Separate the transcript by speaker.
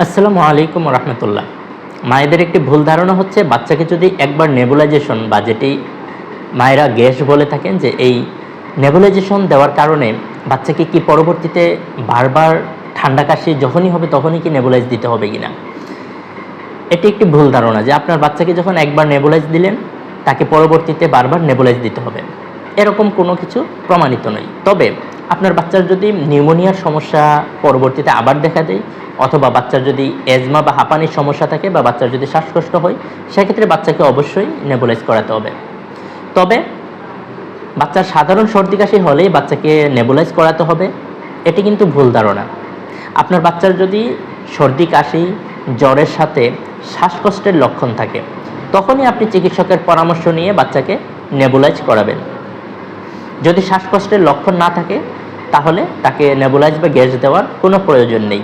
Speaker 1: আসসালামু আলাইকুম রহমতুল্লাহ। মায়েদের একটি ভুল ধারণা হচ্ছে বাচ্চাকে যদি একবার নেবুলাইজেশন বা যেটি মায়েরা গ্যাস বলে থাকেন, যে এই নেবুলাইজেশন দেওয়ার কারণে বাচ্চাকে কি পরবর্তীতে বারবার ঠান্ডা কাশি যখনই হবে তখনই কি নেবুলাইজ দিতে হবে কিনা। এটি একটি ভুল ধারণা যে আপনার বাচ্চাকে যখন একবার নেবুলাইজ দিলেন তাকে পরবর্তীতে বারবার নেবুলাইজ দিতে হবে, এরকম কোনো কিছু প্রমাণিত নয়। তবে আপনার বাচ্চার যদি নিউমোনিয়ার সমস্যা পরবর্তীতে আবার দেখা দেয়, অথবা বাচ্চার যদি এজমা বা হাঁপানির সমস্যা থাকে, বা বাচ্চার যদি শ্বাসকষ্ট হয়, সেক্ষেত্রে বাচ্চাকে অবশ্যই নেবুলাইজ করাতে হবে। তবে বাচ্চার সাধারণ সর্দি কাশি হলেই বাচ্চাকে নেবুলাইজ করাতে হবে, এটি কিন্তু ভুল ধারণা। আপনার বাচ্চার যদি সর্দি কাশি জ্বরের সাথে শ্বাসকষ্টের লক্ষণ থাকে, তখনই আপনি চিকিৎসকের পরামর্শ নিয়ে বাচ্চাকে নেবুলাইজ করাবেন। যদি শ্বাসকষ্টের লক্ষণ না থাকে, তাহলে তাকে নেবুলাইজ বা গ্যাস দেওয়ার কোনো প্রয়োজন নেই।